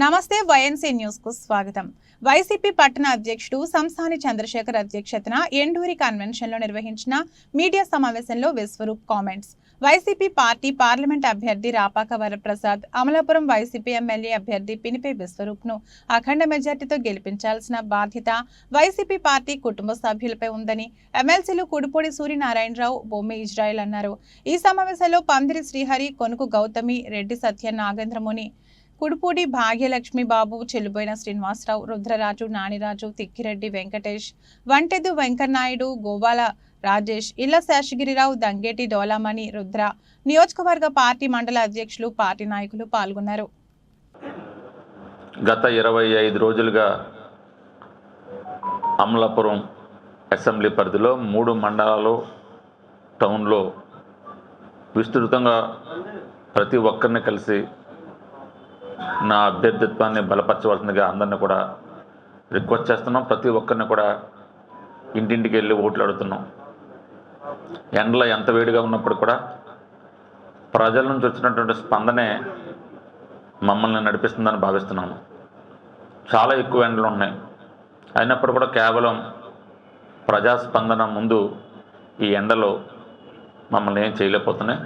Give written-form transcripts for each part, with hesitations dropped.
నమస్తే YNC news కు స్వాగతం. వైసీపీ పట్టణ అధ్యక్షుడు సంస్థాని చంద్రశేఖర్ అధ్యక్షతన ఎండూరి కన్వెన్షన్ లో నిర్వహించిన మీడియా సమావేశంలో Vishwaroop comments. YCP party parliament అభ్యర్థి రాపాక వరప్రసాద్, అమలాపురం వైసీపీ ఎమ్మెల్యే అభ్యర్థి పినిపే విశ్వరూప్ ను అఖండ మెజార్టీతో గెలిపించాల్సిన బాధ్యత వైసీపీ పార్టీ కుటుంబ సభ్యులపై ఉందని ఎమ్మెల్సీలు కుడిపూడి సూర్యనారాయణరావు, బొమ్మి ఇజ్రాయిల్ అన్నారు. ఈ సమావేశంలో పందిరి శ్రీహరి, కొనుకు గౌతమి, రెడ్డి సత్య నాగేంద్రముని, కుడుపూడి భాగ్యలక్ష్మి బాబు, చెల్లుబోయిన శ్రీనివాసరావు, రుద్రరాజు, నానిరాజు, తిక్కిరెడ్డి వెంకటేష్, వంటెదు వెంకన్నాయుడు, గోబాల రాజేష్, ఇళ్ల శేషగిరిరావు, దంగేటి డోలామణి, రుద్ర, నియోజకవర్గ పార్టీ మండల అధ్యక్షులు, పార్టీ నాయకులు పాల్గొన్నారు. గత 25 రోజులుగా అమలాపురం అసెంబ్లీ పరిధిలో 3 మండలాలు టౌన్లో విస్తృతంగా ప్రతి ఒక్కరిని కలిసి నా అభ్యర్థిత్వాన్ని బలపరచవలసిందిగా అందరినీ కూడా రిక్వెస్ట్ చేస్తున్నాం. ప్రతి ఒక్కరిని కూడా ఇంటింటికి వెళ్ళి ఓట్లు అడుగుతున్నాం. ఎండలో ఎంత వేడిగా ఉన్నప్పుడు కూడా ప్రజల నుంచి వచ్చినటువంటి స్పందనే మమ్మల్ని నడిపిస్తుందని భావిస్తున్నాను. చాలా ఎక్కువ ఎండలు ఉన్నాయి, అయినప్పుడు కూడా కేవలం ప్రజాస్పందన ముందు ఈ ఎండలో మమ్మల్ని ఏం చేయలేకపోతున్నాయి.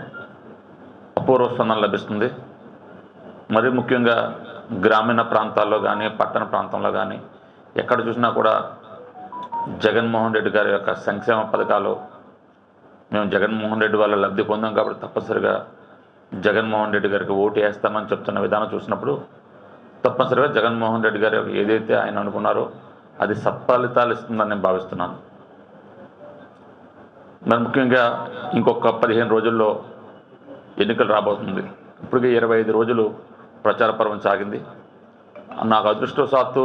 అపూర్వ స్పందన లభిస్తుంది. మరి ముఖ్యంగా గ్రామీణ ప్రాంతాల్లో కానీ పట్టణ ప్రాంతంలో కానీ ఎక్కడ చూసినా కూడా జగన్మోహన్ రెడ్డి గారి యొక్క సంక్షేమ పథకాలు మేము జగన్మోహన్ రెడ్డి వల్ల లబ్ధి పొందాం కాబట్టి తప్పనిసరిగా జగన్మోహన్ రెడ్డి గారికి ఓటు వేస్తామని చెప్తున్న విధానం చూసినప్పుడు తప్పనిసరిగా జగన్మోహన్ రెడ్డి గారు ఏదైతే ఆయన అనుకున్నారో అది సత్ఫలితాలు ఇస్తుందని నేను భావిస్తున్నాను. మరి ముఖ్యంగా ఇంకొక 15 రోజుల్లో ఎన్నికలు రాబోతుంది. ఇప్పటికే 25 రోజులు ప్రచార పర్వం సాగింది. నాకు అదృష్టవశాత్తు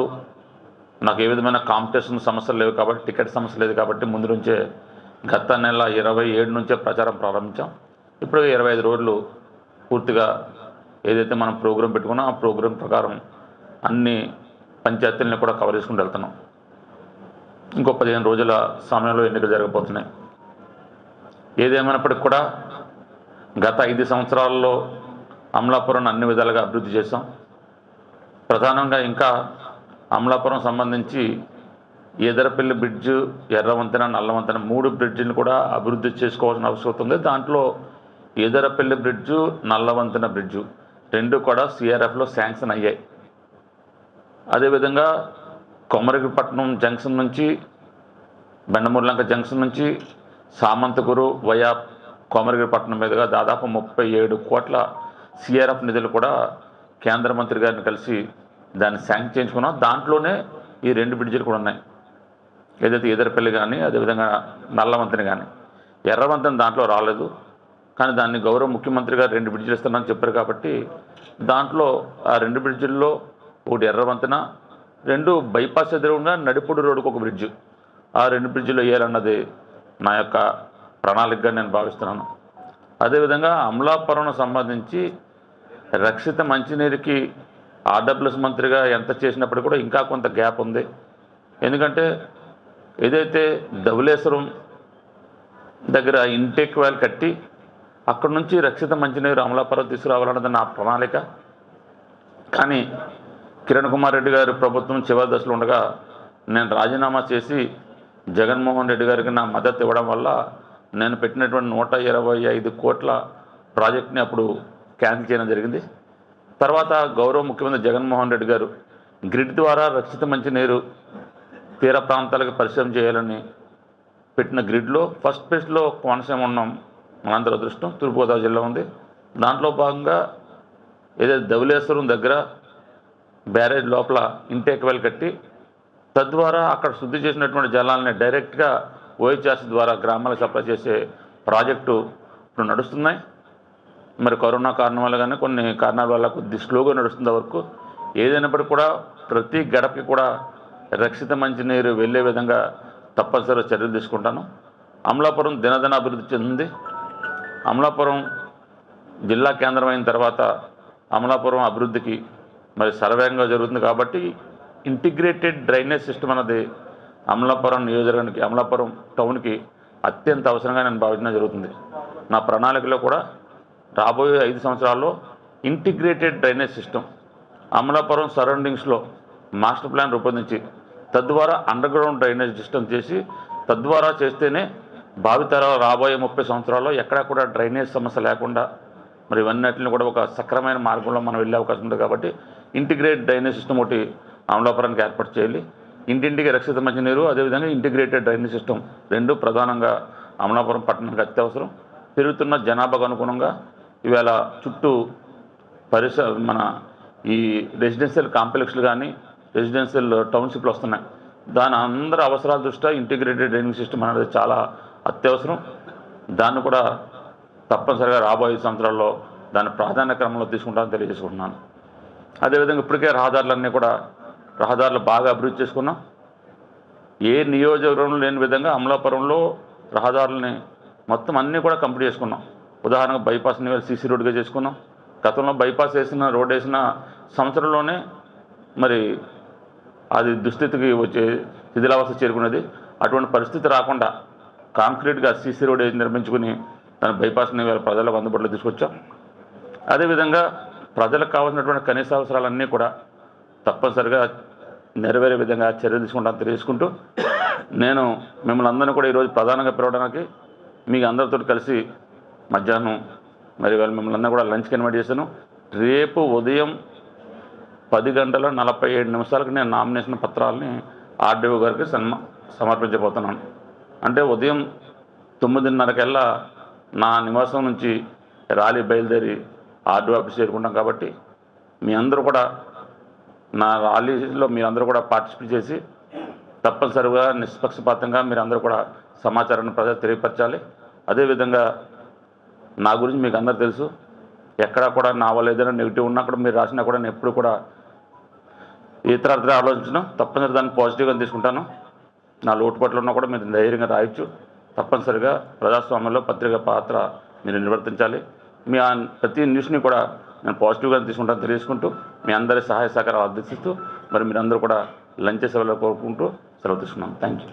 నాకు ఏ విధమైన కాంపిటీషన్ సమస్యలు లేవు కాబట్టి, టికెట్ సమస్య లేదు కాబట్టి ముందు నుంచే గత నెల 27 నుంచే ప్రచారం ప్రారంభించాం. ఇప్పుడు 25 రోజులు పూర్తిగా ఏదైతే మనం ప్రోగ్రాం పెట్టుకున్నామో ఆ ప్రోగ్రాం ప్రకారం అన్ని పంచాయతీలను కూడా కవర్ చేసుకుంటూ వెళ్తున్నాం. ఇంకో 15 రోజుల సమయంలో ఎన్నికలు జరగబోతున్నాయి. ఏదేమైనప్పటికీ కూడా గత 5 సంవత్సరాల్లో అమలాపురం అన్ని విధాలుగా అభివృద్ధి చేశాం. ప్రధానంగా ఇంకా అమలాపురం సంబంధించి ఎదరపల్లి బ్రిడ్జు, ఎర్రవంతెన, నల్లవంతెన 3 బ్రిడ్జిని కూడా అభివృద్ధి చేసుకోవాల్సిన అవసరం ఉంది. దాంట్లో ఎదరపల్లి బ్రిడ్జు, నల్లవంతెన బ్రిడ్జు 2 కూడా సిఆర్ఎఫ్లో శాంక్షన్ అయ్యాయి. అదేవిధంగా కొమరగిరిపట్నం జంక్షన్ నుంచి బెండమూర్లంక జంక్షన్ నుంచి సామంతగురు వయా కొమరగిరిపట్నం మీదుగా దాదాపు 37 కోట్ల సిఆర్ఎఫ్ నిధులు కూడా కేంద్ర మంత్రి గారిని కలిసి దాన్ని శాంక్షన్ చేయించుకున్నాం. దాంట్లోనే ఈ 2 బ్రిడ్జిలు కూడా ఉన్నాయి. ఏదైతే ఎదరపల్లి కానీ అదేవిధంగా నల్లవంతెన కానీ. ఎర్రవంతెన దాంట్లో రాలేదు, కానీ దాన్ని గౌరవ ముఖ్యమంత్రి గారు 2 బ్రిడ్జిలు ఇస్తున్నారని చెప్పారు కాబట్టి దాంట్లో ఆ 2 బ్రిడ్జిల్లో ఒకటి ఎర్రవంతెన, 2 బైపాస్ ఎదురుగా నడిపూడి రోడ్డుకు ఒక బ్రిడ్జు, ఆ 2 బ్రిడ్జిలు వేయాలన్నది నా యొక్క ప్రణాళికగా నేను భావిస్తున్నాను. అదేవిధంగా అమలాపురం సంబంధించి రక్షిత మంచినీరుకి ఆర్డబ్ల్యూఎస్ మంత్రిగా ఎంత చేసినప్పుడు కూడా ఇంకా కొంత గ్యాప్ ఉంది. ఎందుకంటే ఏదైతే ధవళేశ్వరం దగ్గర ఇంటేక్ వ్యాల్ కట్టి అక్కడ నుంచి రక్షిత మంచినీరు అమలాపురం తీసుకురావాలన్నది నా ప్రణాళిక. కానీ కిరణ్ కుమార్ రెడ్డి గారి ప్రభుత్వం చివరి దశలో ఉండగా నేను రాజీనామా చేసి జగన్మోహన్ రెడ్డి గారికి నా మద్దతు ఇవ్వడం వల్ల నేను పెట్టినటువంటి 125 కోట్ల ప్రాజెక్ట్ని అప్పుడు క్యాన్సిల్ చేయడం జరిగింది. తర్వాత గౌరవ ముఖ్యమంత్రి జగన్మోహన్ రెడ్డి గారు గ్రిడ్ ద్వారా రక్షిత మంచినీరు తీర ప్రాంతాలకు పరిశ్రమ చేయాలని పెట్టిన గ్రిడ్లో ఫస్ట్ ఫేజ్లో కోనసీమ ఉన్నాం, మనందరి అదృష్టం తూర్పుగోదావరి జిల్లా ఉంది. దాంట్లో భాగంగా ఏదైతే ధవళేశ్వరం దగ్గర బ్యారేజ్ లోపల ఇంటేక్ వెల్ కట్టి తద్వారా అక్కడ శుద్ధి చేసినటువంటి జలాలని డైరెక్ట్గా ఓహెచ్ఆర్సీ ద్వారా గ్రామాలకు సప్లై చేసే ప్రాజెక్టు ఇప్పుడు నడుస్తున్నాయి. మరి కరోనా కారణం వల్ల కానీ కొన్ని కారణాల వల్ల కొద్ది స్లోగా నడుస్తుంది వరకు. ఏదైనప్పటికీ కూడా ప్రతి గడపకి కూడా రక్షిత మంచినీరు వెళ్ళే విధంగా తప్పనిసరిగా చర్యలు తీసుకుంటాను. అమలాపురం దినదిన అభివృద్ధి చెందింది. అమలాపురం జిల్లా కేంద్రం అయిన తర్వాత అమలాపురం అభివృద్ధికి మరి సర్వేగంగా జరుగుతుంది కాబట్టి ఇంటిగ్రేటెడ్ డ్రైనేజ్ సిస్టమ్ అన్నది అమలాపురం నియోజకవర్గానికి, అమలాపురం టౌన్కి అత్యంత అవసరంగా నేను భావించడం జరుగుతుంది. నా ప్రణాళికలో కూడా రాబోయే 5 సంవత్సరాల్లో ఇంటిగ్రేటెడ్ డ్రైనేజ్ సిస్టమ్ అమలాపురం సరౌండింగ్స్లో మాస్టర్ ప్లాన్ రూపొందించి తద్వారా అండర్ గ్రౌండ్ డ్రైనేజ్ సిస్టమ్ చేసి తద్వారా చేస్తేనే భావితరాల రాబోయే 30 సంవత్సరాల్లో ఎక్కడా కూడా డ్రైనేజ్ సమస్య లేకుండా మరి ఇవన్నిటిని కూడా ఒక సక్రమైన మార్గంలో మనం వెళ్ళే అవకాశం ఉంది. కాబట్టి ఇంటిగ్రేటెడ్ డ్రైనేజ్ సిస్టమ్ ఒకటి అమలాపురానికి ఏర్పాటు చేయాలి. ఇంటింటికి రక్షిత మంచినీరు, అదేవిధంగా ఇంటిగ్రేటెడ్ డ్రైనేజ్ సిస్టమ్ రెండు ప్రధానంగా అమలాపురం పట్టణానికి అత్యవసరం. పెరుగుతున్న జనాభాకు అనుగుణంగా ఇవాళ చుట్టూ మన ఈ రెసిడెన్షియల్ కాంప్లెక్స్లు కానీ రెసిడెన్షియల్ టౌన్షిప్లు వస్తున్నాయి. దాని అందరి అవసరాల దృష్ట్యా ఇంటిగ్రేటెడ్ డ్రైనేజ్ సిస్టమ్ అనేది చాలా అత్యవసరం. దాన్ని కూడా తప్పనిసరిగా రాబోయే సంవత్సరాల్లో దాని ప్రాధాన్య క్రమంలో తీసుకుంటామని తెలియజేసుకుంటున్నాను. అదేవిధంగా ఇప్పటికే రహదారులు బాగా అభివృద్ధి చేసుకున్నాం. ఏ నియోజకవర్గంలో లేని విధంగా అమలాపురంలో రహదారులని మొత్తం అన్నీ కూడా కంప్లీట్ చేసుకున్నాం. ఉదాహరణకు బైపాస్ని సీసీ రోడ్డుగా చేసుకున్నాం. గతంలో బైపాస్ రోడ్ వేసిన సంవత్సరంలోనే మరి అది దుస్థితికి వచ్చే శిథిలావస్థ చేరుకున్నది. అటువంటి పరిస్థితి రాకుండా కాంక్రీట్గా సీసీ రోడ్ నిర్మించుకుని దాని బైపాస్ని ప్రజలకు అందుబాటులో తీసుకొచ్చాం. అదేవిధంగా ప్రజలకు కావాల్సినటువంటి కనీస అవసరాలన్నీ కూడా తప్పనిసరిగా నెరవేరే విధంగా చర్యలు తీసుకుంటాను తెలియజేసుకుంటూ, నేను మిమ్మల్ని అందరినీ కూడా ఈరోజు ప్రధానంగా పిలవడానికి మీకు అందరితో కలిసి మధ్యాహ్నం మరి వాళ్ళు మిమ్మల్ని అందరూ కూడా లంచ్కి ఇన్వైట్ చేశాను. రేపు ఉదయం 10:47 నేను నామినేషన్ పత్రాలని ఆర్డీఓ గారికి సమర్పించబోతున్నాను. అంటే ఉదయం 9:30 నా నివాసం నుంచి ర్యాలీ బయలుదేరి ఆర్డీఓ ఆఫీస్ చేరుకుంటాం. కాబట్టి మీ అందరూ కూడా నా ర్యాలీలో మీరందరూ కూడా పార్టిసిపేట్ చేసి తప్పనిసరిగా నిష్పక్షపాతంగా మీరందరూ కూడా సమాచారాన్ని ప్రజలు తెలియపరచాలి. అదేవిధంగా నా గురించి మీకు అందరూ తెలుసు. ఎక్కడా కూడా నా వల్ల ఏదైనా నెగిటివ్ ఉన్నా కూడా మీరు రాసినా కూడా నేను ఎప్పుడు కూడా ఇతర ఆలోచించడం తప్పనిసరి దాన్ని పాజిటివ్గా తీసుకుంటాను. నా లోటుపాట్లు ఉన్నా కూడా మీరు ధైర్యంగా రాయొచ్చు. తప్పనిసరిగా ప్రజాస్వామ్యంలో పత్రిక పాత్ర మీరు నిర్వర్తించాలి. మీ ప్రతి న్యూస్ని కూడా నేను పాజిటివ్గా తీసుకుంటాను తెలియజేసుకుంటూ మీ అందరి సహాయ సహకారాలు అర్థిస్తూ మరి మీరందరూ కూడా లంచ్ సేవలో కోరుకుంటూ సెలవు తీసుకున్నాను. Thank you.